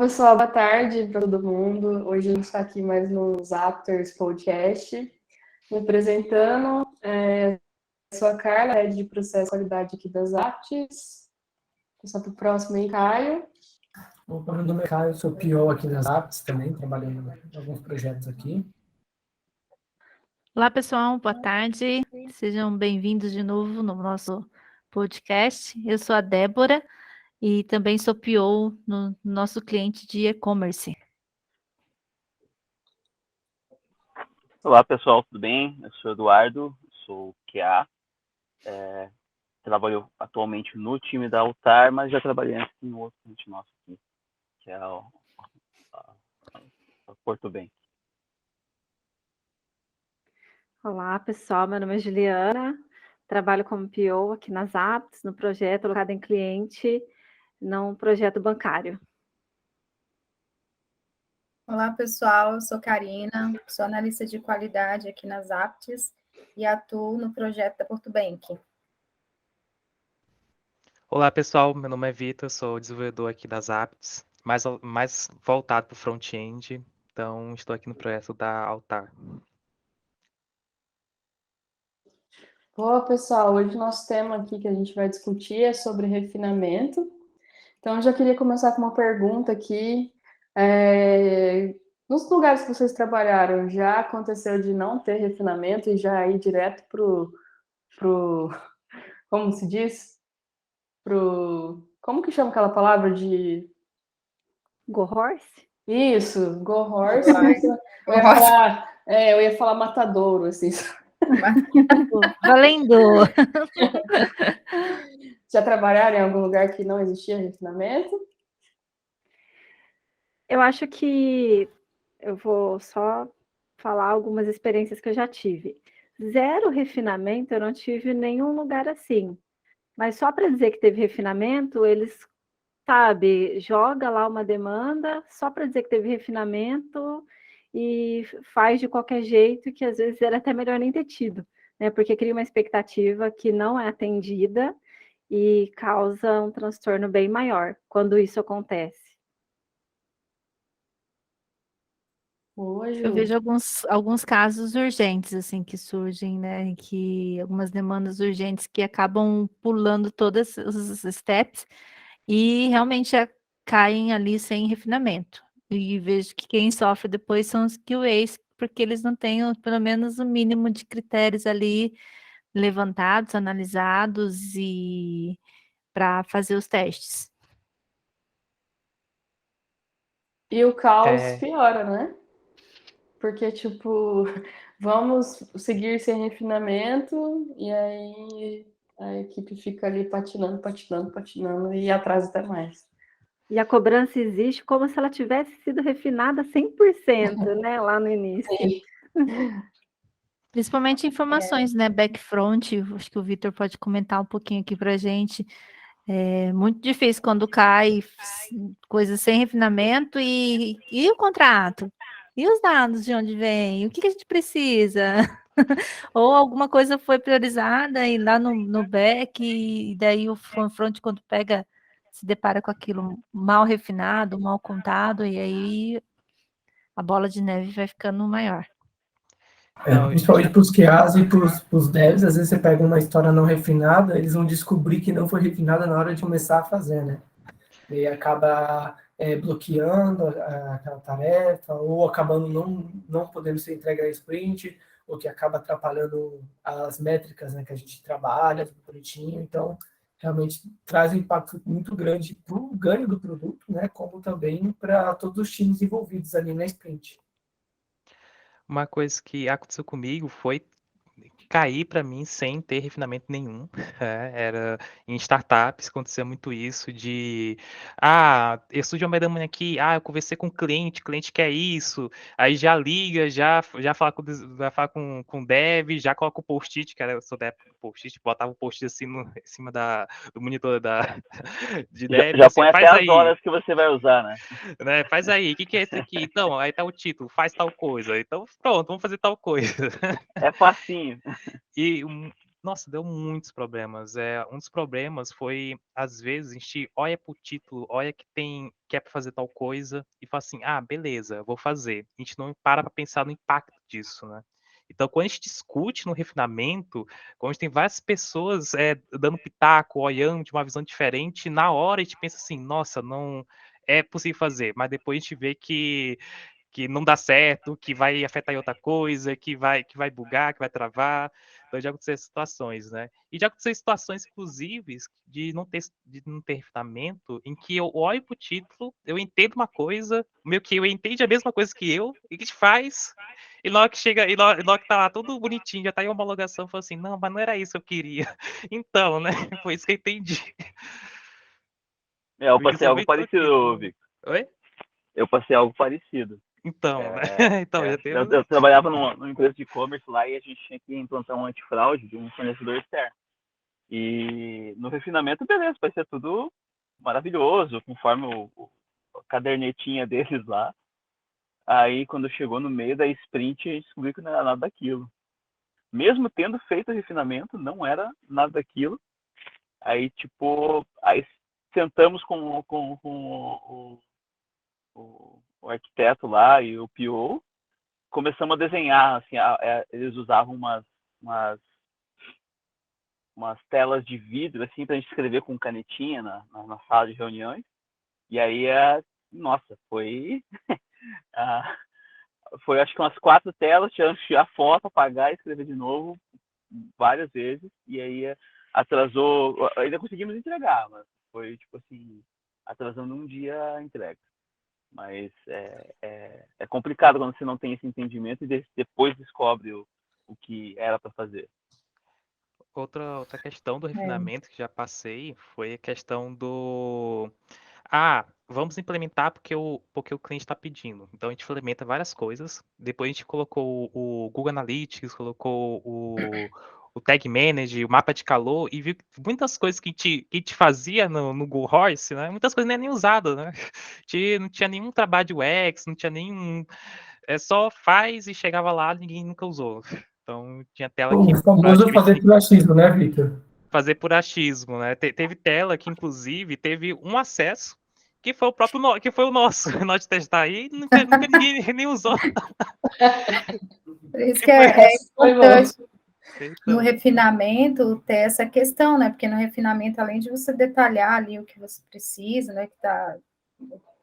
Pessoal, boa tarde para todo mundo. Hoje a gente está aqui mais no Zapters Podcast, me apresentando. Sou a Carla, head de processo de qualidade aqui das Zapters. Passar para o próximo aí, Caio. Opa, meu nome é Caio, sou PO aqui das Apps também, trabalhando em alguns projetos aqui. Olá, pessoal, boa tarde. Sejam bem-vindos de novo no nosso podcast. Eu sou a Débora e também sou PO no nosso cliente de e-commerce. Olá, pessoal, tudo bem? Eu sou Eduardo, sou QA. Trabalho atualmente no time da Altar, mas já trabalhei antes em outro cliente nosso aqui, que é o Porto Bank. Olá, pessoal. Meu nome é Juliana. Trabalho como PO aqui nas Apps, no projeto Alocado em Cliente, num projeto bancário. Olá, pessoal. Eu sou Karina, sou analista de qualidade aqui nas Apps e atuo no projeto da Porto Bank. Olá, pessoal. Meu nome é Vitor, sou desenvolvedor aqui das Apps, mais voltado para o front-end. Então, estou aqui no projeto da Altar. Boa, pessoal. Hoje o nosso tema aqui que a gente vai discutir é sobre refinamento. Então, eu já queria começar com uma pergunta aqui. Nos lugares que vocês trabalharam, já aconteceu de não ter refinamento e já ir direto pro como se diz? Como que chama aquela palavra de... Go Horse? Isso, Go Horse. Eu ia falar matadouro, assim. Valendo! Já trabalharam em algum lugar que não existia refinamento? Eu acho que eu vou só falar algumas experiências que eu já tive. Zero refinamento, eu não tive em nenhum lugar assim. Mas só para dizer que teve refinamento, eles, sabe, joga lá uma demanda só para dizer que teve refinamento e faz de qualquer jeito, que às vezes era até melhor nem ter tido, né? Porque cria uma expectativa que não é atendida e causa um transtorno bem maior quando isso acontece. Hoje, Eu vejo alguns casos urgentes, assim, que surgem, né? Que algumas demandas urgentes que acabam pulando todos os steps e realmente caem ali sem refinamento. E vejo que quem sofre depois são os QAs, porque eles não têm pelo menos o mínimo de critérios ali levantados, analisados e para fazer os testes. e o caos piora, né? Porque, tipo, vamos seguir sem refinamento e aí a equipe fica ali patinando e atrasa até mais. E a cobrança existe como se ela tivesse sido refinada 100%, né, lá no início. Sim. Principalmente informações, né? Backfront, acho que o Vitor pode comentar um pouquinho aqui para a gente. É muito difícil quando cai coisas sem refinamento e o contrato? E os dados de onde vem? O que a gente precisa? Ou alguma coisa foi priorizada e lá no back, e daí o front, quando pega, se depara com aquilo mal refinado, mal contado, e aí a bola de neve vai ficando maior. Principalmente para os QAs e para os devs, às vezes você pega uma história não refinada, eles vão descobrir que não foi refinada na hora de começar a fazer, né? E acaba bloqueando aquela tarefa, ou acabando não podendo ser entregue a sprint, ou que acaba atrapalhando as métricas, né, que a gente trabalha bonitinho. Então, realmente traz um impacto muito grande para o ganho do produto, né, como também para todos os times envolvidos ali na sprint. Uma coisa que aconteceu comigo foi cair para mim sem ter refinamento nenhum. Era em startups, acontecia muito isso de eu surgiu uma demanda aqui, eu conversei com o cliente quer isso, aí já liga, já fala com o dev, já coloca o post-it, que eu sou da época do post-it, botava o post-it assim em cima do monitor de dev. Já assim, põe até as horas que você vai usar, né? Faz aí, o que é isso aqui? Então, aí tá o título, faz tal coisa. Então, pronto, vamos fazer tal coisa. É facinho. E nossa, deu muitos problemas. Um dos problemas foi, às vezes, a gente olha pro título, olha que é pra fazer tal coisa, e fala assim, ah, beleza, vou fazer. A gente não para pra pensar no impacto disso, né? Então, quando a gente discute no refinamento, quando a gente tem várias pessoas dando pitaco, olhando de uma visão diferente, na hora a gente pensa assim, nossa, não é possível fazer, mas depois a gente vê que não dá certo, que vai afetar em outra coisa, que vai bugar, que vai travar. Então já aconteceu situações, né? E já aconteceu situações, inclusive, de não ter refinamento, em que eu olho pro título, eu entendo uma coisa, meio que eu entendo a mesma coisa que eu, e que a gente faz, e na hora que chega, e na hora que tá lá tudo bonitinho, já tá em homologação, fala assim, não, mas não era isso que eu queria. Então, né? Foi isso que eu entendi. Eu passei algo Principalmente no parecido, título. Vic. Oi? Eu passei algo parecido. Então, né? Então, já Eu, teve. eu trabalhava numa empresa de e-commerce lá e a gente tinha que implantar um antifraude de um fornecedor externo. E no refinamento, beleza, vai ser tudo maravilhoso, conforme a cadernetinha deles lá. Aí, quando chegou no meio da sprint, a gente descobriu que não era nada daquilo. Mesmo tendo feito o refinamento, não era nada daquilo. Aí, tipo, aí sentamos com o arquiteto lá e o PO, começamos a desenhar, assim, eles usavam umas, umas telas de vidro, assim, pra gente escrever com canetinha na sala de reuniões, e aí, nossa, foi acho que umas 4 telas, tinha que tirar foto, apagar e escrever de novo, várias vezes, e aí atrasou, ainda conseguimos entregar, mas foi, tipo assim, atrasando um dia a entrega. Mas é complicado quando você não tem esse entendimento e depois descobre o que era para fazer. Outra questão do refinamento que já passei foi a questão do. Ah, vamos implementar porque o cliente está pedindo. Então a gente implementa várias coisas. Depois a gente colocou o Google Analytics, colocou o Tag Manager, o mapa de calor, e viu que muitas coisas que a gente fazia no Google Horse, né? Muitas coisas nem usadas, né? Não tinha nenhum trabalho de UX, não tinha nenhum. Só faz e chegava lá, ninguém nunca usou. Então tinha tela que O famoso fazer praticamente por achismo, né, Victor? fazer por achismo, né? Teve tela que, inclusive, teve um acesso que foi o próprio que foi o nosso, nós de testar aí, nunca ninguém nem usou. Por isso que Foi, é importante no então, refinamento ter essa questão, né? Porque no refinamento, além de você detalhar ali o que você precisa, né? Que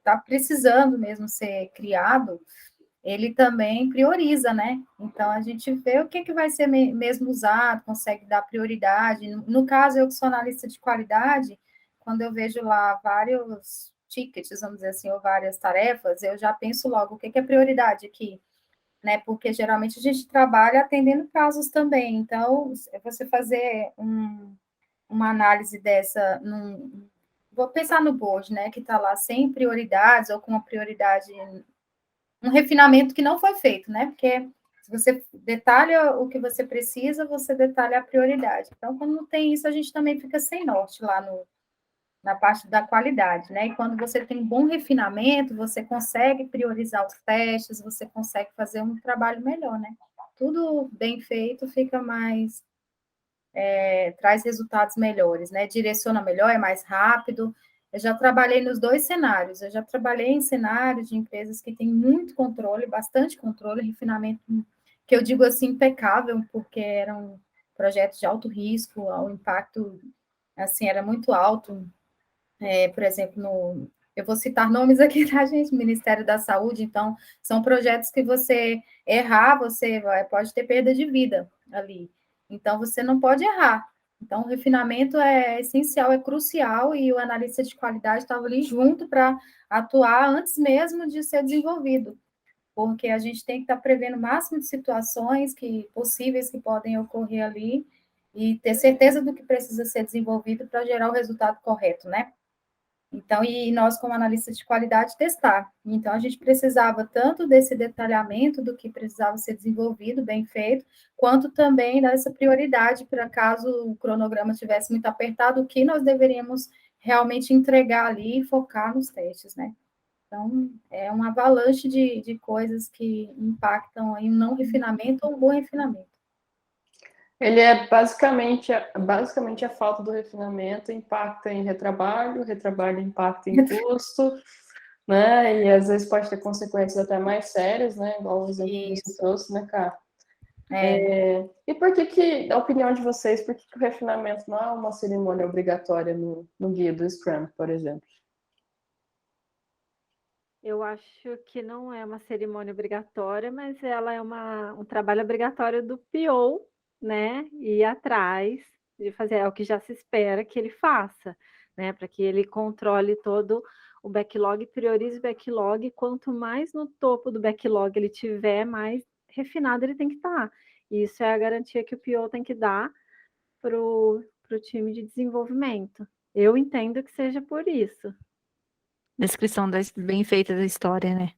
tá precisando mesmo ser criado, ele também prioriza, né? Então a gente vê o que vai ser mesmo usado, consegue dar prioridade. No caso, eu que sou analista de qualidade, quando eu vejo lá vários tickets, vamos dizer assim, ou várias tarefas, eu já penso logo o que é prioridade aqui, né? Porque geralmente a gente trabalha atendendo casos também. Então, você fazer uma análise dessa, vou pensar no board, né? Que está lá sem prioridades ou com uma prioridade, um refinamento que não foi feito, né? Porque se você detalha o que você precisa, você detalha a prioridade. Então, quando não tem isso, a gente também fica sem norte lá na parte da qualidade, né? E quando você tem um bom refinamento, você consegue priorizar os testes, você consegue fazer um trabalho melhor, né? Tudo bem feito fica mais, traz resultados melhores, né? Direciona melhor, é mais rápido. Eu já trabalhei nos dois cenários. Eu já trabalhei em cenários de empresas que têm muito controle, bastante controle, refinamento, que eu digo assim, impecável, porque eram projetos de alto risco, o impacto, assim, era muito alto. Por exemplo, eu vou citar nomes aqui, tá, gente? Ministério da Saúde, então, são projetos que você errar, você pode ter perda de vida ali. Então, você não pode errar. Então, o refinamento é essencial, é crucial, e o analista de qualidade estava ali junto para atuar antes mesmo de ser desenvolvido, porque a gente tem que estar prevendo o máximo de situações possíveis que podem ocorrer ali e ter certeza do que precisa ser desenvolvido para gerar o resultado correto, né? Então, e nós, como analistas de qualidade, testar. Então, a gente precisava tanto desse detalhamento do que precisava ser desenvolvido, bem feito, quanto também dessa prioridade para caso o cronograma estivesse muito apertado, o que nós deveríamos realmente entregar ali e focar nos testes, né? Então, é uma avalanche de coisas que impactam aí um não refinamento ou um bom refinamento. Ele é basicamente a falta do refinamento impacta em retrabalho, retrabalho impacta em custo, né? E às vezes pode ter consequências até mais sérias, né? Igual o exemplo que você trouxe, né, cara? E por que, a opinião de vocês, por que o refinamento não é uma cerimônia obrigatória no guia do Scrum, por exemplo? Eu acho que não é uma cerimônia obrigatória, mas ela é um trabalho obrigatório do PO, né? Ir atrás de fazer, é o que já se espera que ele faça, né? Para que ele controle todo o backlog, priorize o backlog. Quanto mais no topo do backlog ele tiver, mais refinado ele tem que estar. E isso é a garantia que o PO tem que dar para o time de desenvolvimento. Eu entendo que seja por isso. Descrição bem feita da história, né?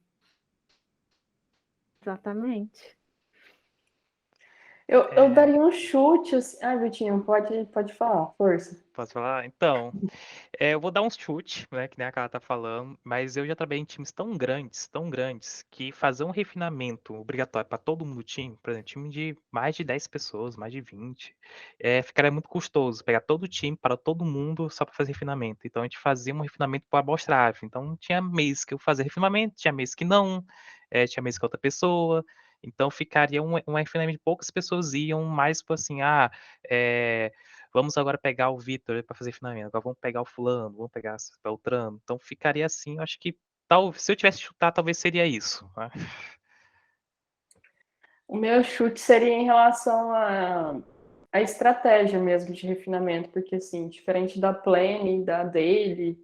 Exatamente. Eu daria um chute. Assim... Ah, Vitinho, pode falar, força. Posso falar? Então, eu vou dar um chute, né, que nem a Carla tá falando, mas eu já trabalhei em times tão grandes, que fazer um refinamento obrigatório para todo mundo do time, por exemplo, time de mais de 10 pessoas, mais de 20, ficaria muito custoso pegar todo o time para todo mundo só para fazer refinamento. Então a gente fazia um refinamento por amostragem. Então tinha mês que eu fazia refinamento, tinha mês que não, tinha mês que outra pessoa. Então ficaria um refinamento de poucas pessoas iam, mais tipo assim, vamos agora pegar o Vitor para fazer refinamento, agora vamos pegar o fulano, vamos pegar o Beltrano. Então ficaria assim, eu acho que se eu tivesse que chutar, talvez seria isso, né? O meu chute seria em relação à estratégia mesmo de refinamento, porque assim, diferente da planning, da daily,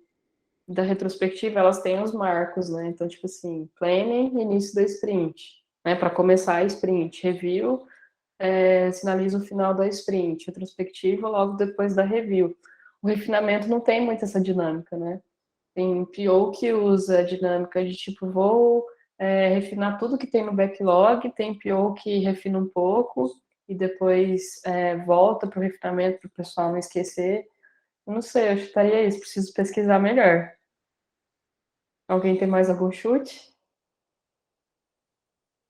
da retrospectiva, elas têm os marcos, né? Então, tipo assim, planning, início da sprint, né? Para começar a sprint, review, sinaliza o final da sprint, retrospectiva logo depois da review. O refinamento não tem muito essa dinâmica, né? Tem PO que usa a dinâmica de tipo, vou refinar tudo que tem no backlog, tem PO que refina um pouco e depois volta para o refinamento para o pessoal não esquecer. Eu não sei, eu chutaria isso, preciso pesquisar melhor. Alguém tem mais algum chute?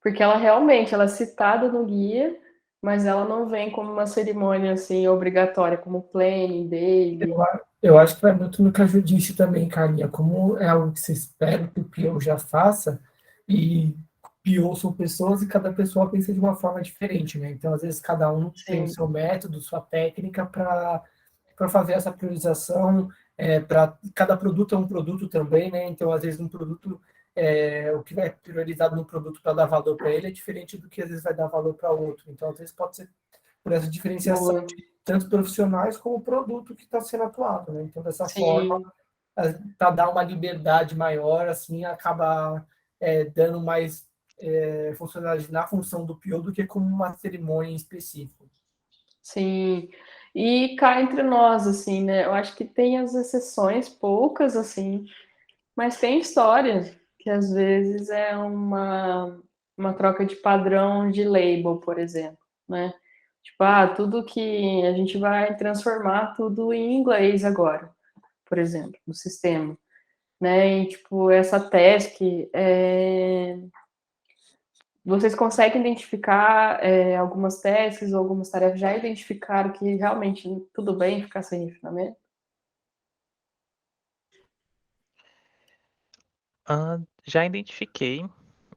Porque ela realmente ela é citada no guia, mas ela não vem como uma cerimônia assim obrigatória, como planning, daily. Eu acho que vai muito no que a Ju disse também, Carlinha, como é algo que você espera que o PO já faça, e PO são pessoas e cada pessoa pensa de uma forma diferente, né? Então, às vezes, cada um tem o Sim. seu método, sua técnica para fazer essa priorização, para cada produto é um produto também, né? Então, às vezes, um produto, o que vai priorizado no produto para dar valor para ele é diferente do que às vezes vai dar valor para outro. Então, às vezes, pode ser por essa diferenciação Boa. de tanto profissionais como o produto que está sendo atuado, né? Então, dessa forma, Sim. para dar uma liberdade maior, assim, acaba dando mais funcionalidade na função do PO do que como uma cerimônia em específico. Sim. E cá entre nós, assim, né? Eu acho que tem as exceções, poucas, assim, mas tem história que às vezes é uma troca de padrão de label, por exemplo, né? Tipo, tudo que a gente vai transformar tudo em inglês agora, por exemplo, no sistema, né? E, tipo, essa task, vocês conseguem identificar algumas tasks ou algumas tarefas, já identificaram que realmente tudo bem ficar sem refinamento? Já identifiquei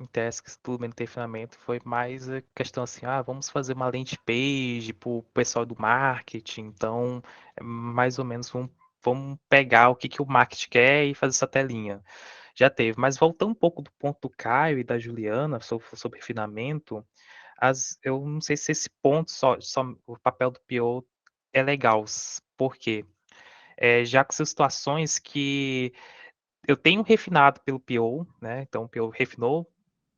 em tasks tudo bem no refinamento, foi mais a questão assim, vamos fazer uma landing page para o pessoal do marketing, então mais ou menos vamos pegar o que o marketing quer e fazer essa telinha. Já teve, mas voltando um pouco do ponto do Caio e da Juliana sobre refinamento, eu não sei se esse ponto, só o papel do PO é legal, porque já que são situações que eu tenho refinado pelo PO, né? Então o PO refinou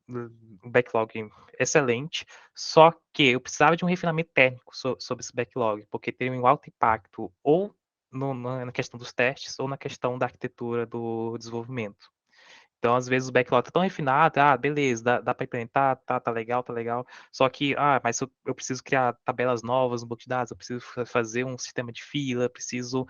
um backlog excelente, só que eu precisava de um refinamento técnico sobre esse backlog, porque tem um alto impacto ou na questão dos testes ou na questão da arquitetura do desenvolvimento. Então, às vezes, o backlog tá tão refinado, beleza, dá para implementar, tá legal, tá legal. Só que, mas eu preciso criar tabelas novas no banco de dados, eu preciso fazer um sistema de fila, preciso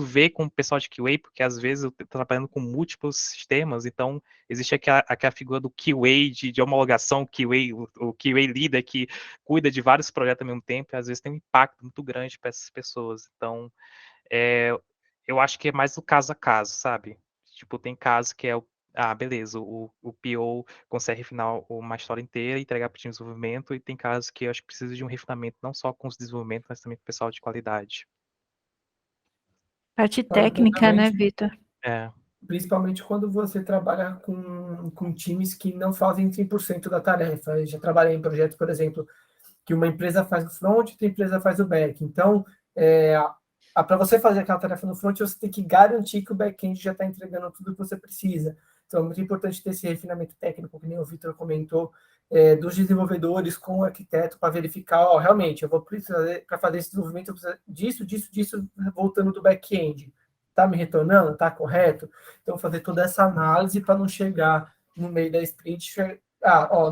ver com o pessoal de QA, porque às vezes eu tô trabalhando com múltiplos sistemas, então existe aquela figura do QA, de homologação, o QA leader que cuida de vários projetos ao mesmo tempo, e às vezes tem um impacto muito grande para essas pessoas. Então, eu acho que é mais do caso a caso, sabe? Tipo, tem casos que beleza, o PO consegue refinar uma história inteira e entregar para o time de desenvolvimento, e tem casos que eu acho que precisa de um refinamento não só com os desenvolvimentos, mas também com o pessoal de qualidade. Parte técnica, né, Exatamente. Vitor? Principalmente quando você trabalha com times que não fazem 100% da tarefa. Eu já trabalhei em projetos, por exemplo, que uma empresa faz o front e outra empresa faz o back. Então, para você fazer aquela tarefa no front, você tem que garantir que o back-end já está entregando tudo que você precisa. Então, é muito importante ter esse refinamento técnico, que nem o Vitor comentou, dos desenvolvedores com o arquiteto para verificar, realmente, eu vou precisar, para fazer esse desenvolvimento, eu preciso disso, voltando do back-end. Está me retornando? Está correto? Então, fazer toda essa análise para não chegar no meio da sprint,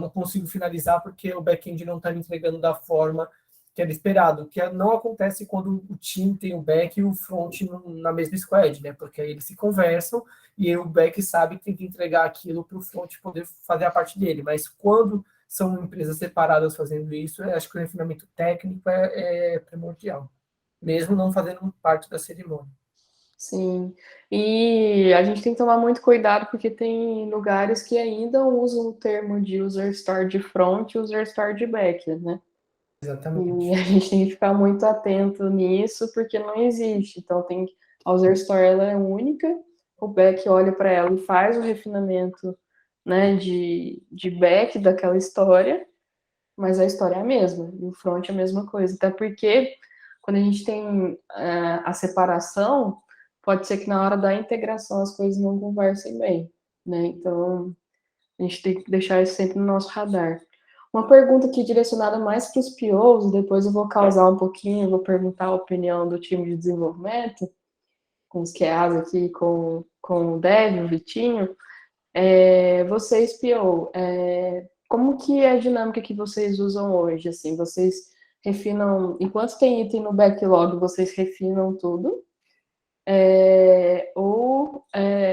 não consigo finalizar porque o back-end não está me entregando da forma que era esperado, que não acontece quando o time tem o back e o front na mesma squad, né? Porque aí eles se conversam e o back sabe que tem que entregar aquilo para o front poder fazer a parte dele. Mas quando são empresas separadas fazendo isso, eu acho que o refinamento técnico é primordial, mesmo não fazendo parte da cerimônia. Sim, e a gente tem que tomar muito cuidado porque tem lugares que ainda usam o termo de user story de front e user story de back, né? Exatamente. E a gente tem que ficar muito atento nisso porque não existe. Então a user story ela é única, o back olha para ela e faz o refinamento, né, de back daquela história, mas a história é a mesma, e o front é a mesma coisa. Até porque quando a gente tem a separação, pode ser que na hora da integração as coisas não conversem bem, né? Então, a gente tem que deixar isso sempre no nosso radar. Uma pergunta aqui direcionada mais para os POs, depois eu vou causar um pouquinho, vou perguntar a opinião do time de desenvolvimento, com os QAs aqui, com o Dev, o Vitinho. Vocês, PO, como que é a dinâmica que vocês usam hoje? Assim, vocês refinam, enquanto tem item no backlog, vocês refinam tudo? Ou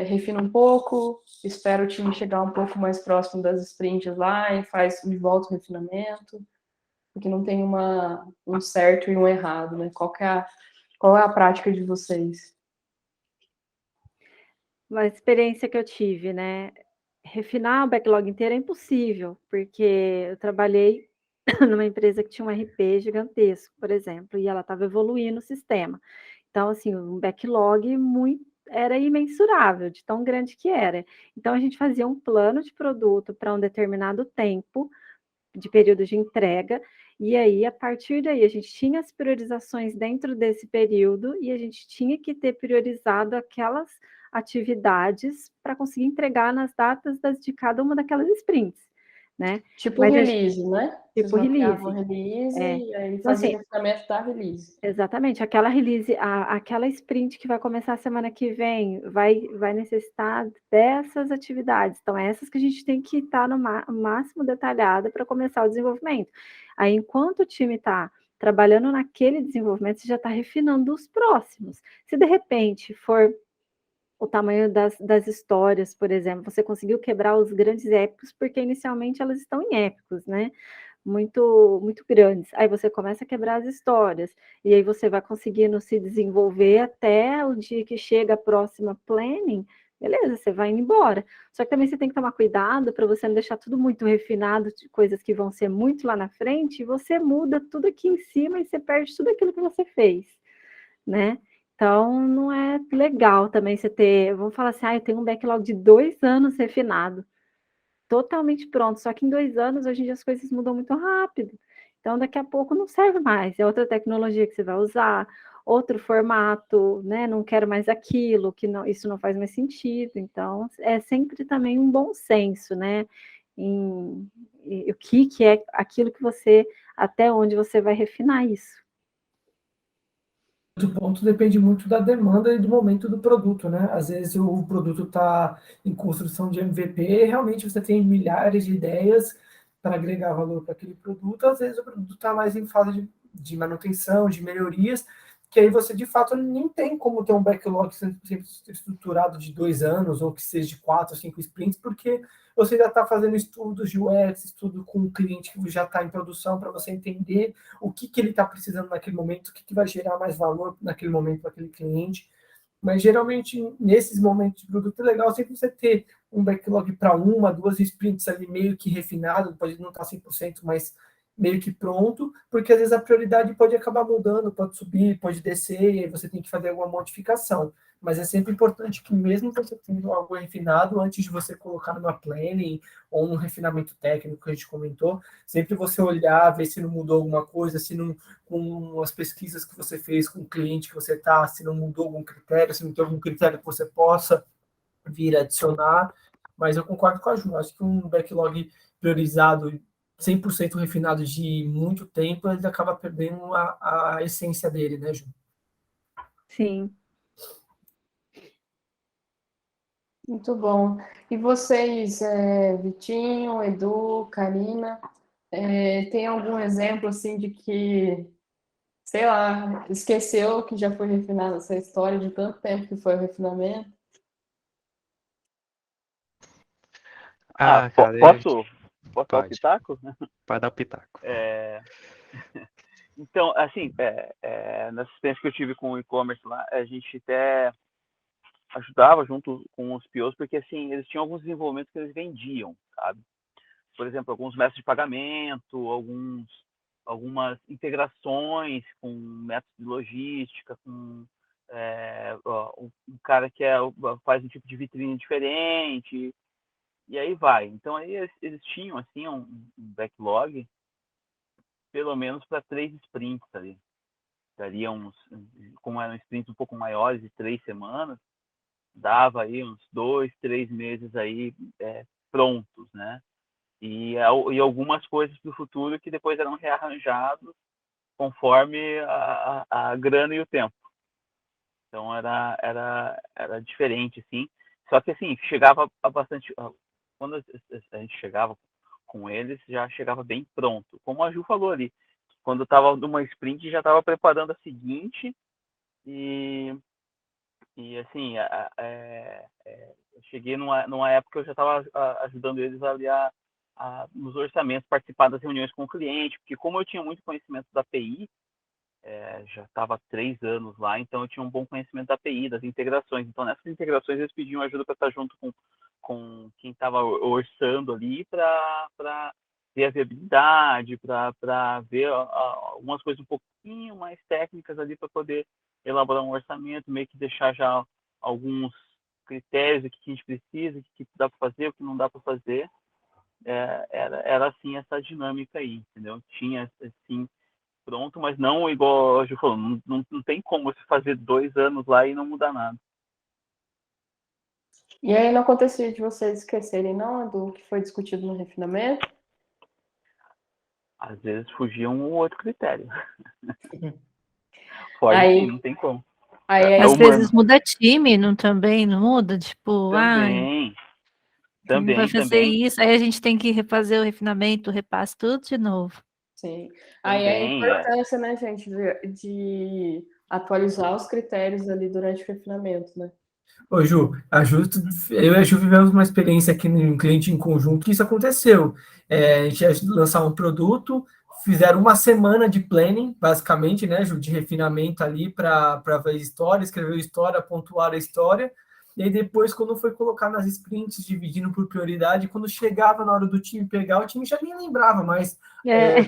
refina um pouco, espera o time chegar um pouco mais próximo das sprints lá e faz de volta o refinamento? Porque não tem um certo e um errado, né? Qual é a prática de vocês? Uma experiência que eu tive, né? Refinar o backlog inteiro é impossível, porque eu trabalhei numa empresa que tinha um RP gigantesco, por exemplo, e ela estava evoluindo o sistema. Então, assim, um backlog era imensurável, de tão grande que era. Então, a gente fazia um plano de produto para um determinado tempo, de período de entrega, e aí, a partir daí, a gente tinha as priorizações dentro desse período e a gente tinha que ter priorizado aquelas atividades para conseguir entregar nas datas de cada uma daquelas sprints, né? Tipo Mas release, né? Vocês tipo mapeavam release. release e aí Então, fazia o assim, refinamento da release. exatamente, aquela release, aquela sprint que vai começar a semana que vem, vai necessitar dessas atividades. Então, essas que a gente tem que estar no máximo detalhada para começar o desenvolvimento. Aí, enquanto o time está trabalhando naquele desenvolvimento, você já está refinando os próximos. Se de repente for o tamanho das histórias, por exemplo, você conseguiu quebrar os grandes épicos, porque inicialmente elas estão em épicos, né? Muito, muito grandes. Aí você começa a quebrar as histórias, e aí você vai conseguindo se desenvolver até o dia que chega a próxima planning, beleza, você vai indo embora. Só que também você tem que tomar cuidado para você não deixar tudo muito refinado, de coisas que vão ser muito lá na frente, e você muda tudo aqui em cima e você perde tudo aquilo que você fez, né? Então, não é legal também você ter, vamos falar assim, eu tenho um backlog de 2 anos refinado, totalmente pronto, só que em 2 anos, hoje em dia, as coisas mudam muito rápido. Então, daqui a pouco não serve mais, é outra tecnologia que você vai usar, outro formato, né? Não quero mais aquilo, isso não faz mais sentido. Então, é sempre também um bom senso, né? O que é aquilo que até onde você vai refinar isso. Outro ponto depende muito da demanda e do momento do produto, né? Às vezes o produto está em construção de MVP, e realmente você tem milhares de ideias para agregar valor para aquele produto, às vezes o produto está mais em fase de manutenção, de melhorias, que aí você de fato nem tem como ter um backlog sempre estruturado de 2 anos, ou que seja de 4 ou 5 sprints, porque você já está fazendo estudos de UX, estudo com o cliente que já está em produção, para você entender o que ele está precisando naquele momento, o que vai gerar mais valor naquele momento para aquele cliente. Mas geralmente, nesses momentos de produto, é legal sempre você ter um backlog para 1, 2 sprints ali meio que refinado, pode não estar 100%, mas meio que pronto, porque às vezes a prioridade pode acabar mudando, pode subir, pode descer, e aí você tem que fazer alguma modificação. Mas é sempre importante que mesmo você tendo algo refinado, antes de você colocar numa planning ou num refinamento técnico que a gente comentou, sempre você olhar, ver se não mudou alguma coisa, se não, com as pesquisas que você fez com o cliente que você está, se não mudou algum critério, se não tem algum critério que você possa vir a adicionar. Mas eu concordo com a Ju, acho que um backlog priorizado 100% refinado de muito tempo, ele acaba perdendo a essência dele, né, Ju? Sim. Muito bom. E vocês, Vitinho, Edu, Karina, tem algum exemplo assim de que, sei lá, esqueceu que já foi refinada essa história de tanto tempo que foi o refinamento? Ah, cara, Posso dar o pode. pitaco? Pode dar o pitaco. Então, assim, nessa experiência que eu tive com o e-commerce lá, a gente até ajudava junto com os POs, porque assim, eles tinham alguns desenvolvimentos que eles vendiam, sabe? Por exemplo, alguns métodos de pagamento, algumas integrações com métodos de logística, com um cara que faz um tipo de vitrine diferente, e aí vai. Então, aí eles tinham, assim, um backlog, pelo menos para 3 sprints ali. Daria como eram sprints um pouco maiores, de 3 semanas, dava aí uns 2, 3 meses aí prontos, né? E algumas coisas para o futuro que depois eram rearranjados conforme a grana e o tempo. Então era diferente, assim. Só que assim, chegava a bastante. Quando a gente chegava com eles, já chegava bem pronto. Como a Ju falou ali, quando estava numa sprint, já estava preparando a seguinte e assim, eu cheguei numa época que eu já estava ajudando eles ali nos orçamentos, participar das reuniões com o cliente, porque como eu tinha muito conhecimento da API, já estava há 3 anos lá, então eu tinha um bom conhecimento da API, das integrações. Então, nessas integrações, eles pediam ajuda para estar junto com quem estava orçando ali para ver a viabilidade, para ver algumas coisas um pouquinho mais técnicas ali para poder elaborar um orçamento, meio que deixar já alguns critérios do que a gente precisa, o que dá para fazer, o que não dá para fazer. Era assim essa dinâmica aí, entendeu? Tinha assim pronto, mas não igual a Ju falou, não tem como você fazer 2 anos lá e não mudar nada. E aí não acontecia de vocês esquecerem, não, do que foi discutido no refinamento? Às vezes fugia um ou outro critério. Pode Aí, sim, não tem como. aí Às humano. vezes muda time, não também, não muda? Tipo, vai fazer isso, aí a gente tem que refazer o refinamento, o repasse, tudo de novo. Sim. Aí a importância, né, gente, de atualizar os critérios ali durante o refinamento, né? Ô, Ju, eu e a Ju vivemos uma experiência aqui no cliente em conjunto que isso aconteceu. A gente ia lançar um produto, fizeram uma semana de planning, basicamente, né, Ju, de refinamento ali para ver história, escrever história, pontuar a história. E aí depois, quando foi colocar nas sprints, dividindo por prioridade, quando chegava na hora do time pegar, o time já nem lembrava mais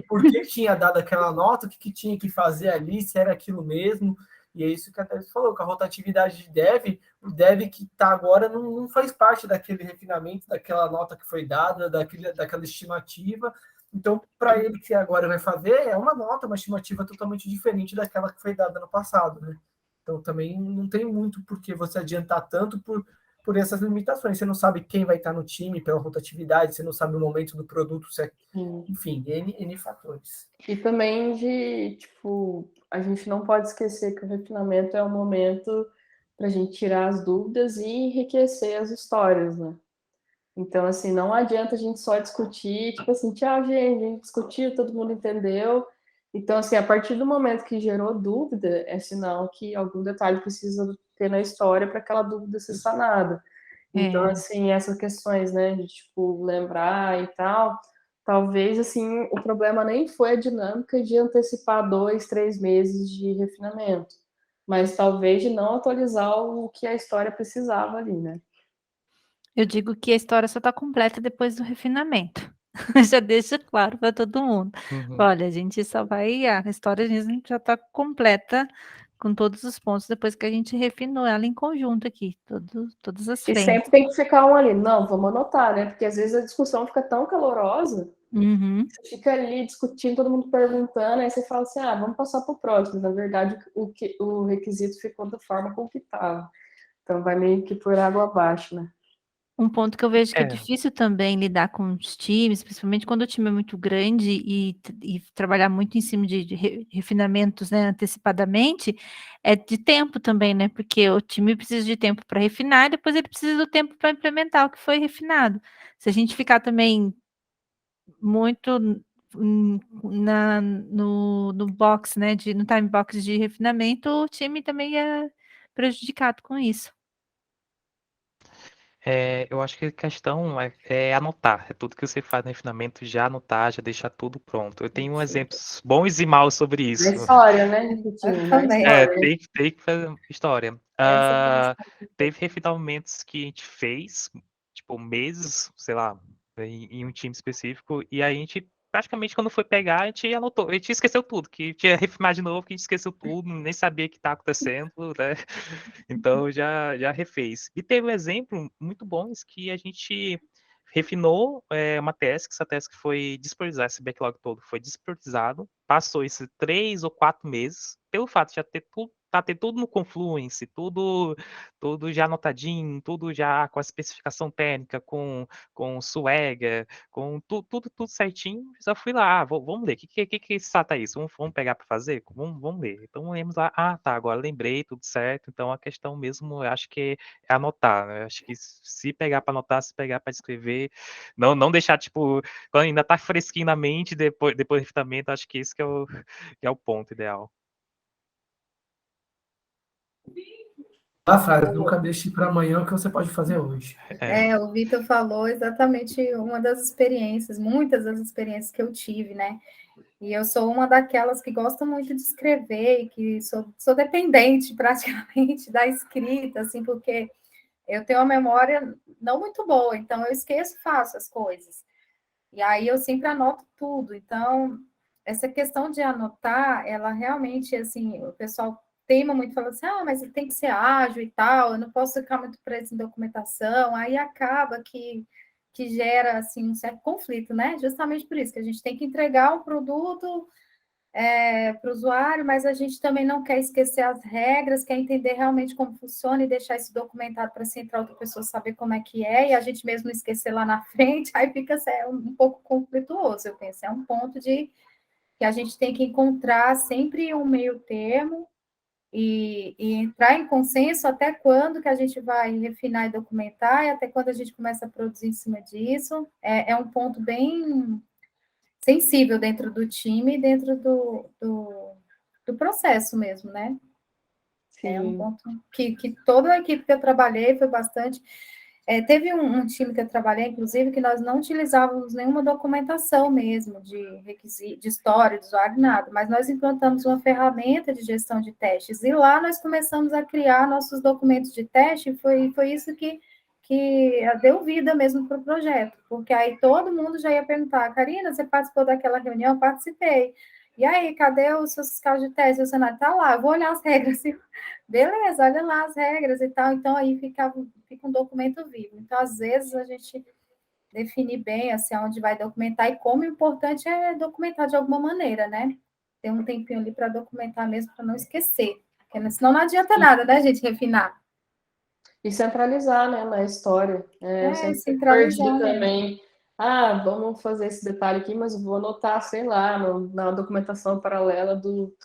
por que tinha dado aquela nota, o que tinha que fazer ali, se era aquilo mesmo. E é isso que a Thaís falou, que a rotatividade de dev, o dev que está agora não faz parte daquele refinamento, daquela nota que foi dada, daquela estimativa. Então, para ele que agora vai fazer, é uma nota, uma estimativa totalmente diferente daquela que foi dada no passado, né? Então, também não tem muito por que você adiantar tanto por por essas limitações. Você não sabe quem vai estar no time pela rotatividade, você não sabe o momento do produto, enfim, N fatores. E também tipo, a gente não pode esquecer que o refinamento é um momento para a gente tirar as dúvidas e enriquecer as histórias, né? Então, assim, não adianta a gente só discutir, tipo assim, tchau, gente, a gente discutiu, todo mundo entendeu. Então, assim, a partir do momento que gerou dúvida, é sinal que algum detalhe precisa ter na história para aquela dúvida ser sanada. Então, assim, essas questões, né, de, tipo, lembrar e tal, talvez, assim, o problema nem foi a dinâmica de antecipar 2, 3 meses de refinamento, mas talvez de não atualizar o que a história precisava ali, né? Eu digo que a história só está completa depois do refinamento. Já deixo claro para todo mundo. Olha, a gente só vai a história a gente já está completa com todos os pontos depois que a gente refinou ela em conjunto aqui, todas as E frentes. sempre tem que ficar um ali, não, vamos anotar, né? Porque às vezes a discussão fica tão calorosa, você fica ali discutindo, todo mundo perguntando, aí você fala assim, vamos passar para o próximo. Na verdade, o requisito ficou da forma como que estava. Então vai meio que por água abaixo, né? Um ponto que eu vejo que é difícil também lidar com os times, principalmente quando o time é muito grande e trabalhar muito em cima de refinamentos, né, antecipadamente, é de tempo também, né? Porque o time precisa de tempo para refinar e depois ele precisa do tempo para implementar o que foi refinado. Se a gente ficar também muito no box, né, no time box de refinamento, o time também é prejudicado com isso. Eu acho que a questão é anotar. É tudo que você faz no refinamento, já anotar, já deixar tudo pronto. Eu tenho exemplos bons e maus sobre Na isso. história, né, Vitinho? Na também. história. Tem que fazer história. Teve refinamentos que a gente fez, tipo, meses, sei lá, em um time específico, e aí a gente, praticamente, quando foi pegar, a gente anotou, a gente esqueceu tudo, que tinha refinado de novo, que a gente esqueceu tudo, nem sabia o que tá acontecendo, né? Então já refez. E teve um exemplo muito bom que a gente refinou uma task, essa task foi despriorizar, esse backlog todo foi despriorizado, passou esses 3 ou 4 meses, pelo fato de já ter tudo no Confluence, tudo já anotadinho, tudo já com a especificação técnica, com Swagger, com tudo certinho, já fui lá, vamos ler, o que se trata isso? Vamos pegar para fazer? Vamos ler. Então lemos lá, tá, agora lembrei, tudo certo, então a questão mesmo, eu acho que é anotar, né? Eu acho que se pegar para anotar, se pegar para escrever, não deixar, tipo, quando ainda tá fresquinho na mente, depois do refinamento, acho que esse que é o ponto ideal. Frase, nunca deixe para amanhã o que você pode fazer hoje. O Vitor falou exatamente uma das experiências, muitas das experiências que eu tive, né? E eu sou uma daquelas que gosta muito de escrever e que sou dependente praticamente da escrita, assim, porque eu tenho uma memória não muito boa, então eu esqueço fácil as coisas. E aí eu sempre anoto tudo. Então, essa questão de anotar, ela realmente, assim, o pessoal teima muito, falando assim, mas tem que ser ágil e tal, eu não posso ficar muito preso em documentação, aí acaba que gera, assim, um certo conflito, né? Justamente por isso, que a gente tem que entregar um produto para o usuário, mas a gente também não quer esquecer as regras, quer entender realmente como funciona e deixar isso documentado para se entrar outra pessoa saber como é que é, e a gente mesmo esquecer lá na frente, aí fica um pouco conflituoso, eu penso. É um ponto que a gente tem que encontrar sempre um meio termo e entrar em consenso até quando que a gente vai refinar e documentar, e até quando a gente começa a produzir em cima disso. É um ponto bem sensível dentro do time e dentro do processo mesmo, né? Sim. É um ponto que toda a equipe que eu trabalhei foi bastante... teve um time que eu trabalhei, inclusive, que nós não utilizávamos nenhuma documentação mesmo de requisito, de história, de usuário, nada, mas nós implantamos uma ferramenta de gestão de testes, e lá nós começamos a criar nossos documentos de teste, e foi isso que deu vida mesmo para o projeto, porque aí todo mundo já ia perguntar, Karina, você participou daquela reunião? Participei. E aí, cadê os seus fiscais de teste? O cenário está lá, eu vou olhar as regras. Beleza, olha lá as regras e tal. Então, aí fica um documento vivo. Então, às vezes, a gente definir bem assim, onde vai documentar e como o importante é documentar de alguma maneira, né? Ter um tempinho ali para documentar mesmo, para não esquecer. Porque senão não adianta nada, né, gente, refinar. E centralizar, né, na história. Eu sempre perdi centralizar, né? também. Vamos fazer esse detalhe aqui, mas vou anotar, sei lá, na documentação paralela do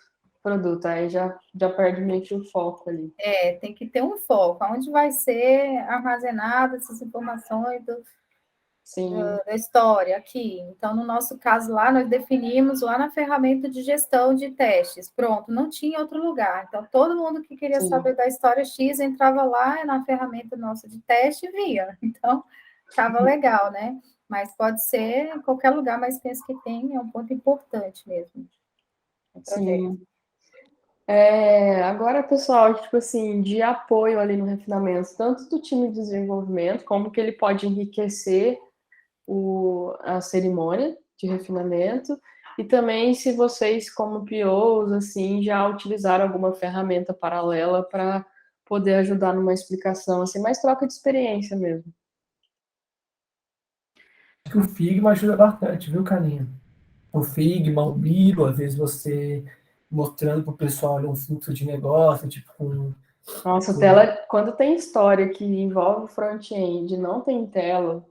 produto. Aí já perde meio que o foco ali. Tem que ter um foco. Onde vai ser armazenada essas informações Sim, da história aqui? Então, no nosso caso lá, nós definimos lá na ferramenta de gestão de testes. Pronto, não tinha outro lugar. Então, todo mundo que queria sim. saber da história X entrava lá na ferramenta nossa de teste e via. Então, estava legal, né? Mas pode ser em qualquer lugar, mas penso que tem, é um ponto importante mesmo. Sim. Agora, pessoal, tipo assim, de apoio ali no refinamento, tanto do time de desenvolvimento, como que ele pode enriquecer a cerimônia de refinamento, e também se vocês, como POs, assim, já utilizaram alguma ferramenta paralela para poder ajudar numa explicação, assim, mais troca de experiência mesmo. Acho que o Figma ajuda bastante, viu, Caninha? O Figma, o Miro, às vezes você mostrando para o pessoal ali um fluxo de negócio, tipo com... Nossa, tela, quando tem história que envolve front-end, não tem tela,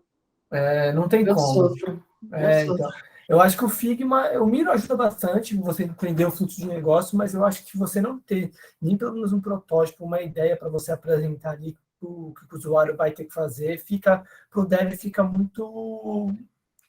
não tem eu como. sofro. Eu sofro. Então, eu acho que o Figma, o Miro ajuda bastante você entender o fluxo de negócio, mas eu acho que você não ter nem pelo menos um protótipo, uma ideia para você apresentar ali o que o usuário vai ter que fazer, fica para o dev fica muito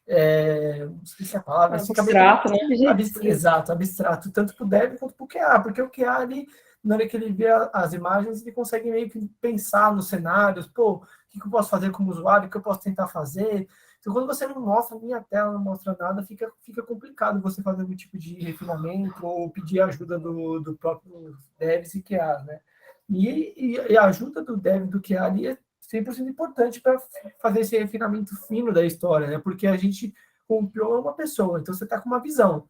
não sei se é a palavra, fica meio Abstrato, né? exato, abstrato, tanto para o dev quanto para o QA, porque o QA ali, na hora que ele vê as imagens, ele consegue meio que pensar nos cenários, pô, o que eu posso fazer como usuário, o que eu posso tentar fazer. Então, quando você não mostra nem a tela, não mostra nada, fica complicado você fazer algum tipo de refinamento ou pedir ajuda do próprio devs e QA, né? E a ajuda do dev e do QA ali é 100% importante para fazer esse refinamento fino da história, né? Porque a gente comprou uma pessoa, então você está com uma visão.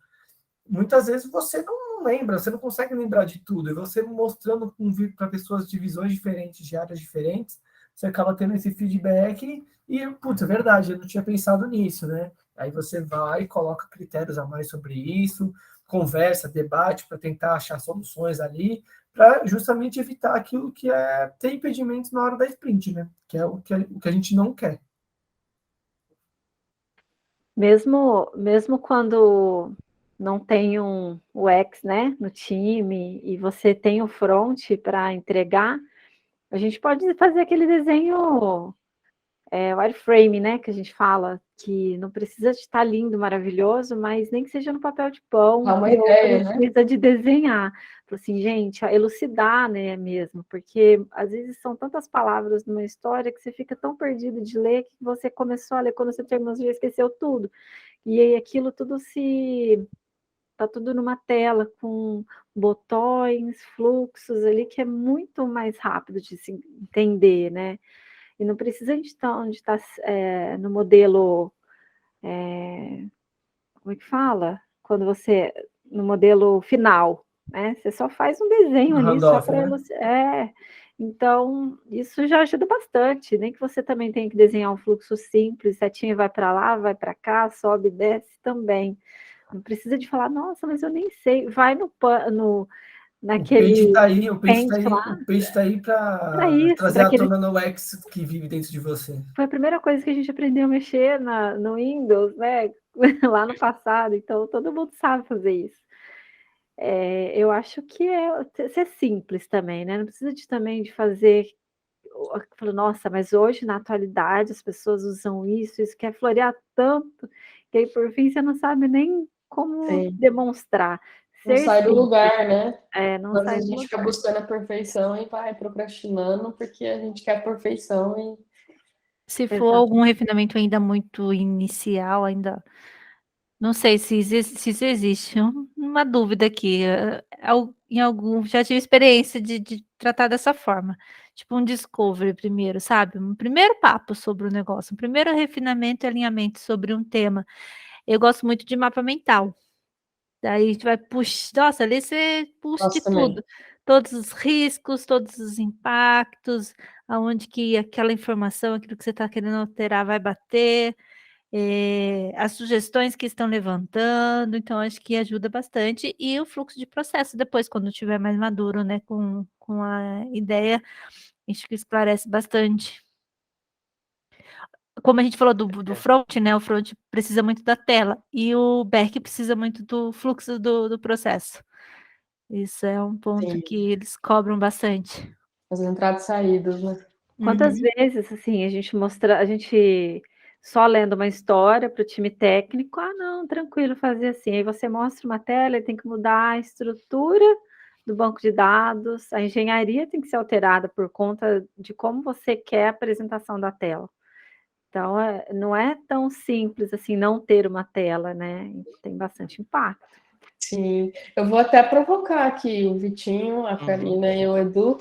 Muitas vezes você não lembra, você não consegue lembrar de tudo, e você mostrando para pessoas de visões diferentes, de áreas diferentes, você acaba tendo esse feedback e, putz, é verdade, eu não tinha pensado nisso, né? Aí você vai, coloca critérios a mais sobre isso, conversa, debate para tentar achar soluções ali, para justamente evitar aquilo que é ter impedimentos na hora da sprint, né? Que é o que a gente não quer. Mesmo quando não tem um UX, né, no time, e você tem o front para entregar, a gente pode fazer aquele desenho wireframe, né, que a gente fala, que não precisa de estar lindo, maravilhoso, mas nem que seja no papel de pão, Dá uma que não ideia, né? precisa de desenhar. Assim, gente, elucidar, né, mesmo, porque às vezes são tantas palavras numa história que você fica tão perdido de ler que você começou a ler, quando você terminou, você já esqueceu tudo. E aí aquilo tudo tá tudo numa tela com botões, fluxos ali, que é muito mais rápido de se entender, né? E não precisa de estar no modelo, como é que fala? Quando você, no modelo final, né? Você só faz um desenho ali só Handoff, para né? Então, isso já ajuda bastante, nem que você também tenha que desenhar um fluxo simples, setinha vai para lá, vai para cá, sobe e desce também. Não precisa de falar, nossa, mas eu nem sei. Vai naquele O page tá aí para para isso, trazer para à aquele. tona no UX que vive dentro de você. Foi a primeira coisa que a gente aprendeu a mexer no Windows, né? Lá no passado, então todo mundo sabe fazer isso. Eu acho que ser simples também, né? Não precisa também de fazer. Nossa, mas hoje, na atualidade, as pessoas usam isso quer florear tanto, que aí, por fim, você não sabe nem como Sim. demonstrar. Não sai do simples. lugar, né? Não Às sai vezes do a gente lugar. fica buscando a perfeição e vai procrastinando porque a gente quer a perfeição e Se for Exato. algum refinamento ainda muito inicial, ainda não sei se isso existe. Uma dúvida aqui. Em algum, já tive experiência de tratar dessa forma. Tipo um discovery primeiro, sabe? Um primeiro papo sobre o negócio, um primeiro refinamento e alinhamento sobre um tema. Eu gosto muito de mapa mental. Daí a gente vai puxar, nossa, ali você puxa de gosto também. tudo. Todos os riscos, todos os impactos, aonde que aquela informação, aquilo que você está querendo alterar vai bater, as sugestões que estão levantando, então acho que ajuda bastante. E o fluxo de processo depois, quando estiver mais maduro, né, com a ideia, Acho que esclarece bastante. Como a gente falou do front, né? O front precisa muito da tela e o back precisa muito do fluxo do processo. Isso é um ponto Sim. que eles cobram bastante. As entradas e saídas, né? Quantas Uhum. vezes, assim, a gente só lendo uma história para o time técnico, não, tranquilo, fazer assim. Aí você mostra uma tela e tem que mudar a estrutura do banco de dados, a engenharia tem que ser alterada por conta de como você quer a apresentação da tela. Então, não é tão simples assim não ter uma tela, né? Tem bastante impacto. Sim, eu vou até provocar aqui o Vitinho, a Karina e o Edu,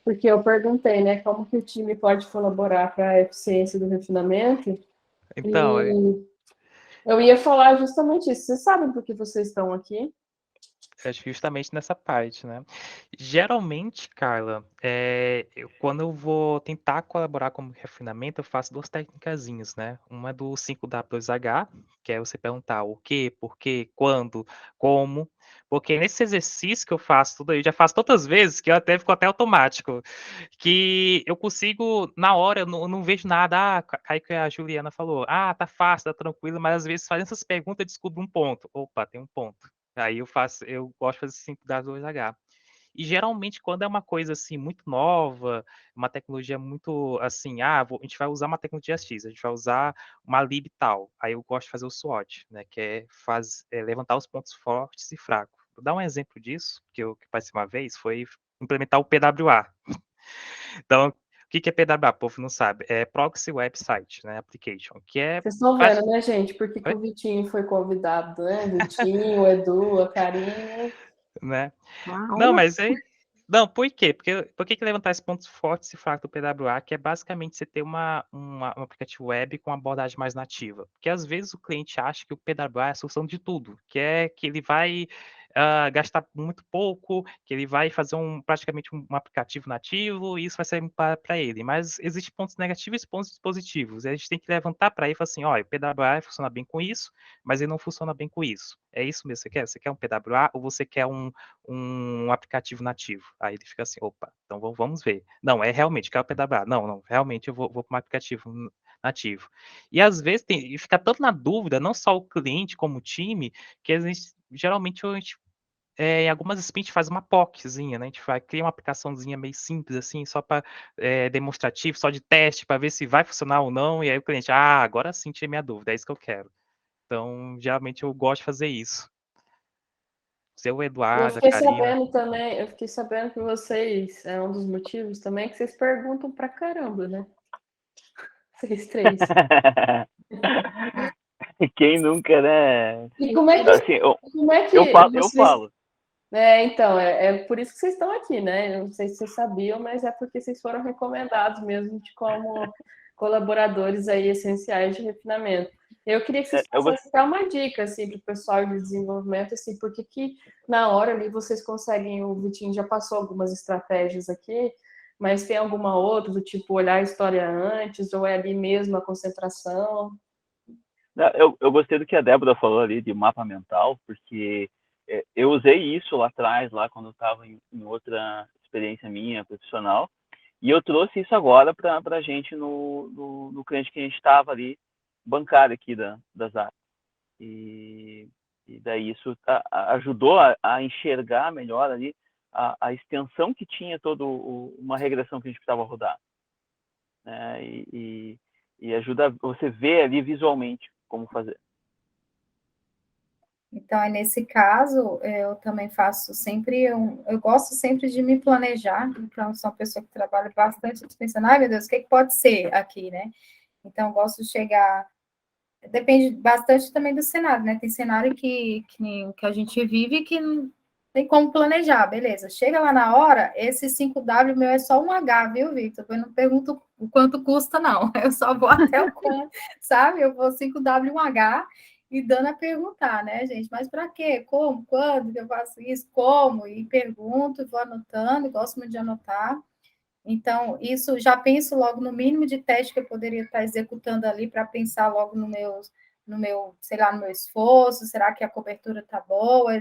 porque eu perguntei, né, como que o time pode colaborar para a eficiência do refinamento. Então, E eu ia falar justamente isso. Vocês sabem por que vocês estão aqui? acho que justamente nessa parte, né? Geralmente, Carla, quando eu vou tentar colaborar com o refinamento, eu faço duas técnicazinhas, né? Uma é do 5W2H, que é você perguntar o quê, por quê, quando, como. Porque nesse exercício que eu faço tudo aí, já faço tantas vezes que eu até fico até automático. Que eu consigo, na hora, eu não vejo nada. Aí que a Juliana falou, tá fácil, tá tranquilo, mas às vezes fazendo essas perguntas eu descubro um ponto. Opa, tem um ponto. Aí eu gosto de fazer 5W2H. E geralmente, quando é uma coisa assim muito nova, uma tecnologia muito assim, a gente vai usar uma tecnologia X, a gente vai usar uma lib tal. Aí eu gosto de fazer o SWOT, né? Que é levantar os pontos fortes e fracos. Vou dar um exemplo disso, que passei uma vez, foi implementar o PWA. Então, o que é PWA? O povo não sabe. É Proxy Website, né? Application, que é. Vocês estão vendo, né, gente? Por que o Vitinho foi convidado, né? Vitinho, o Edu, a Karina. Né? Não, Uau! mas aí. Não, por quê? Por que levantar esses pontos fortes e fracos do PWA, que é basicamente você ter um aplicativo web com uma abordagem mais nativa? Porque às vezes o cliente acha que o PWA é a solução de tudo, que ele vai gastar muito pouco, que ele vai fazer praticamente um aplicativo nativo e isso vai ser para ele. Mas existem pontos negativos e pontos positivos. E a gente tem que levantar para ele e falar assim: olha, o PWA funciona bem com isso, mas ele não funciona bem com isso. É isso mesmo que você quer? Você quer um PWA ou você quer um aplicativo nativo? Aí ele fica assim: opa, então vamos ver. Não, realmente, quer o PWA. Não, realmente eu vou para um aplicativo nativo. E às vezes fica tanto na dúvida, não só o cliente como o time, que geralmente a gente em algumas sprints a gente faz uma POCzinha, né? A gente cria uma aplicaçãozinha meio simples, assim, só para demonstrativo, só de teste, para ver se vai funcionar ou não. E aí o cliente, agora sim tirei minha dúvida, é isso que eu quero. Então, geralmente eu gosto de fazer isso. Seu Eu Eduardo, a fiquei Karina. sabendo também, eu fiquei sabendo que vocês, é um dos motivos também, que vocês perguntam pra caramba, né? Vocês três. Quem nunca, né? E como é que, Assim, eu vocês... falo. Então, é por isso que vocês estão aqui, né? Eu não sei se vocês sabiam, mas é porque vocês foram recomendados mesmo de como colaboradores aí essenciais de refinamento. Eu queria que vocês Eu passassem até uma dica, assim, para o pessoal de desenvolvimento, assim, porque que na hora ali vocês conseguem, o Vitinho já passou algumas estratégias aqui, mas tem alguma outra, do tipo olhar a história antes, ou é ali mesmo a concentração? Eu gostei do que a Débora falou ali de mapa mental, porque eu usei isso lá atrás, lá quando eu estava em outra experiência minha profissional, e eu trouxe isso agora para a gente no cliente que a gente estava ali, bancário aqui das áreas. E daí isso ajudou a enxergar melhor ali a extensão que tinha toda uma regressão que a gente precisava rodar. Né? E ajuda você ver ali visualmente como fazer. Então, nesse caso, eu também faço sempre, eu gosto sempre de me planejar, então sou uma pessoa que trabalha bastante pensando, meu Deus, o que pode ser aqui, né? Então, eu gosto de chegar, depende bastante também do cenário, né? Tem cenário que a gente vive que não tem como planejar, beleza. Chega lá na hora, esse 5W meu é só um H, viu, Victor? Eu não pergunto o quanto custa, não. Eu só vou até o quanto, sabe? Eu vou 5W, um H, e dando a perguntar, né, gente? Mas para quê? Como? Quando que eu faço isso? Como? E pergunto, vou anotando, gosto muito de anotar. Então, isso já penso logo no mínimo de teste que eu poderia estar executando ali para pensar logo no meu, sei lá, no meu esforço, será que a cobertura está boa?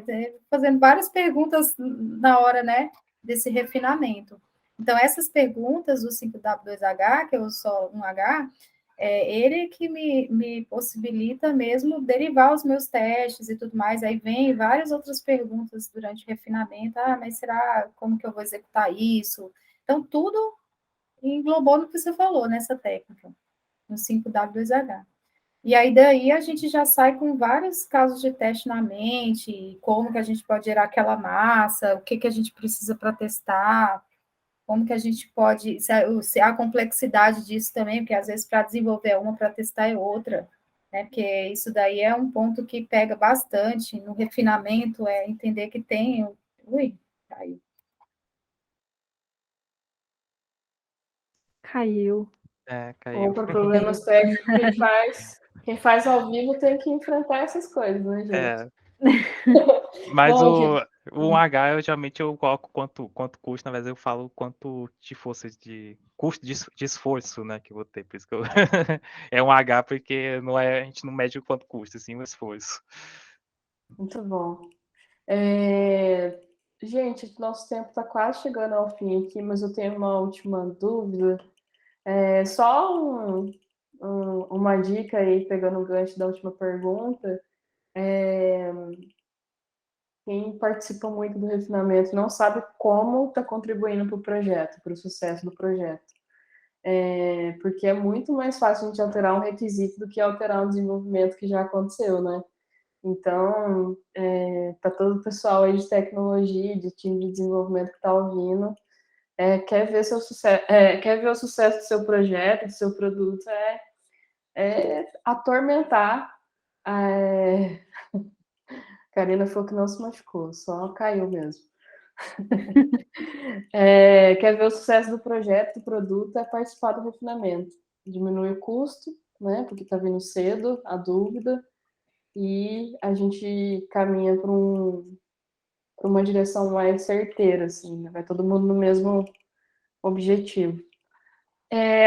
Fazendo várias perguntas na hora, né, desse refinamento. Então, essas perguntas do 5W2H, que eu sou um H, ele que me possibilita mesmo derivar os meus testes e tudo mais. Aí vem várias outras perguntas durante o refinamento. Mas será, como que eu vou executar isso? Então, tudo englobou no que você falou, nessa técnica, no 5W2H. E aí, daí, a gente já sai com vários casos de teste na mente, como que a gente pode gerar aquela massa, o que a gente precisa para testar, como que a gente pode, se a complexidade disso também, porque às vezes para desenvolver uma, para testar é outra, né? Porque isso daí é um ponto que pega bastante no refinamento, é entender que tem. Ui, caiu. Caiu. Caiu. Para problemas técnicos, quem faz ao vivo tem que enfrentar essas coisas, né, gente? Mas Bom, o 1H eu geralmente eu coloco quanto custa, na verdade eu falo quanto de força de custo de esforço, né, que eu vou ter, por isso que eu é um H porque não é, a gente não mede o quanto custa, sim o esforço. Muito bom. Gente, nosso tempo está quase chegando ao fim aqui, mas eu tenho uma última dúvida. Só uma dica aí, pegando o gancho da última pergunta. Quem participa muito do refinamento não sabe como está contribuindo para o projeto, para o sucesso do projeto. Porque é muito mais fácil a gente alterar um requisito do que alterar um desenvolvimento que já aconteceu, né? Então, para todo o pessoal aí de tecnologia, de time de desenvolvimento que está ouvindo, quer ver o sucesso do seu projeto, do seu produto, atormentar. Karina falou que não se machucou, só caiu mesmo. Quer ver o sucesso do projeto, do produto, é participar do refinamento. Diminui o custo, né? Porque está vindo cedo a dúvida, e a gente caminha para uma direção mais certeira, assim, né? Vai todo mundo no mesmo objetivo.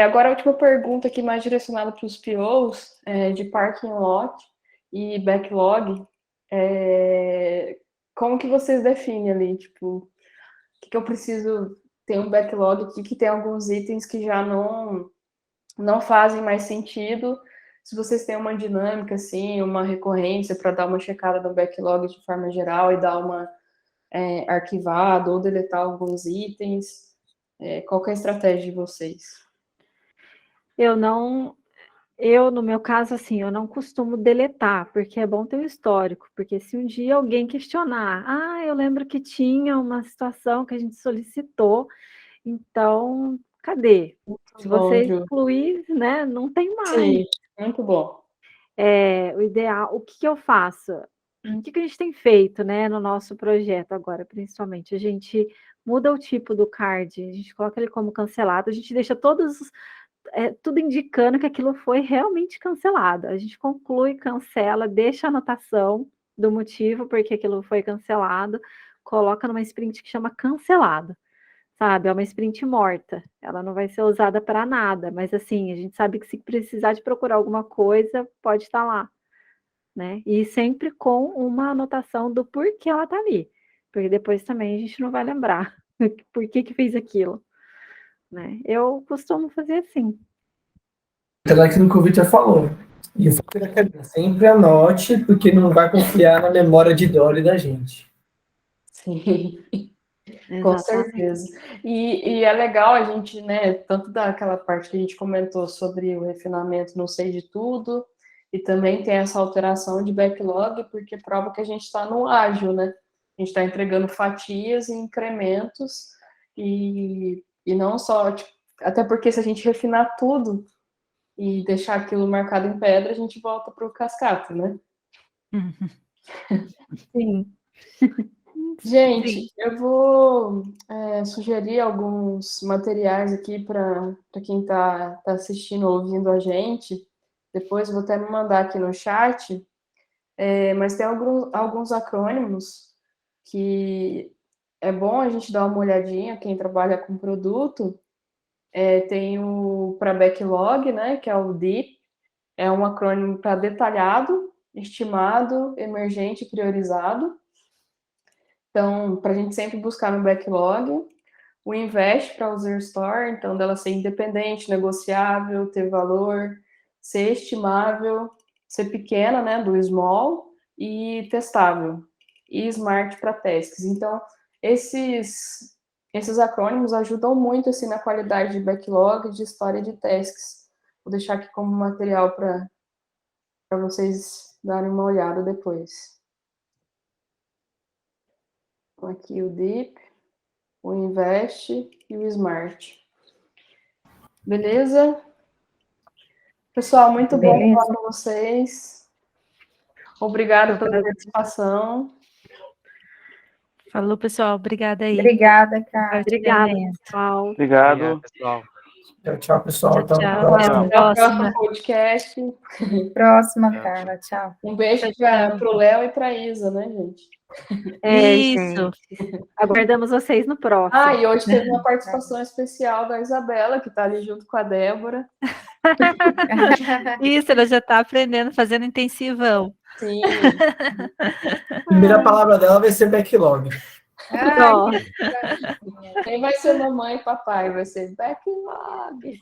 Agora, a última pergunta aqui, mais direcionada para os POs, de parking lot e backlog. Como que vocês definem ali, tipo, o que eu preciso ter um backlog aqui, que tem alguns itens que já não fazem mais sentido. Se vocês têm uma dinâmica, assim, uma recorrência para dar uma checada no backlog de forma geral e dar uma arquivada ou deletar alguns itens, qual que é a estratégia de vocês? No meu caso, assim, eu não costumo deletar, porque é bom ter um histórico, porque se um dia alguém questionar, eu lembro que tinha uma situação que a gente solicitou, então, cadê? Se você excluir, né, não tem mais. Sim, muito bom. O ideal, o que eu faço? O que a gente tem feito, né, no nosso projeto agora, principalmente? A gente muda o tipo do card, a gente coloca ele como cancelado, a gente deixa tudo indicando que aquilo foi realmente cancelado. A gente conclui, cancela, deixa a anotação do motivo porque aquilo foi cancelado, coloca numa sprint que chama cancelado, sabe? É uma sprint morta, ela não vai ser usada para nada, mas assim, a gente sabe que se precisar de procurar alguma coisa, pode estar lá, né? E sempre com uma anotação do porquê ela está ali, porque depois também a gente não vai lembrar por que fez aquilo, né? Eu costumo fazer assim. Então, aquilo que o Victor falou. E sempre anote, porque não vai confiar na memória de Dolly da gente. Sim, com certeza. E é legal a gente, né, tanto daquela parte que a gente comentou sobre o refinamento, não sei de tudo, e também tem essa alteração de backlog, porque prova que a gente está no ágil, né? A gente está entregando fatias e incrementos, e não só, tipo, até porque se a gente refinar tudo e deixar aquilo marcado em pedra, a gente volta para o cascata, né? Sim. Gente, eu vou sugerir alguns materiais aqui para quem está assistindo ou ouvindo a gente. Depois eu vou até me mandar aqui no chat. Mas tem alguns acrônimos que é bom a gente dar uma olhadinha, quem trabalha com produto. Tem o para backlog, né, que é o DEEP. É um acrônimo para detalhado, estimado, emergente e priorizado. Então, para a gente sempre buscar no backlog. o invest para user store, então dela ser independente, negociável, ter valor, ser estimável, ser pequena, né, do small, e testável, e smart para tasks. Então, esses acrônimos ajudam muito assim na qualidade de backlog, de história de tasks. Vou deixar aqui como material para vocês darem uma olhada depois. Aqui o Deep, o Invest e o Smart. Beleza? Pessoal, muito bom falar com vocês. Obrigada pela participação. Falou, pessoal. Obrigada aí. Obrigada, Carla. Obrigada, pessoal. Obrigado. pessoal. Tchau, pessoal. Tchau, Até a tchau. próxima. Até o próximo podcast. Próxima, Carla. Tchau. Um beijo para o Léo e para a Isa, né, gente? Isso. Gente. Aguardamos vocês no próximo. Ah, e hoje teve uma participação especial da Isabela, que está ali junto com a Débora. Isso, ela já está aprendendo, fazendo intensivão. Sim. A primeira palavra dela vai ser backlog. Nem vai ser mamãe e papai, vai ser backlog.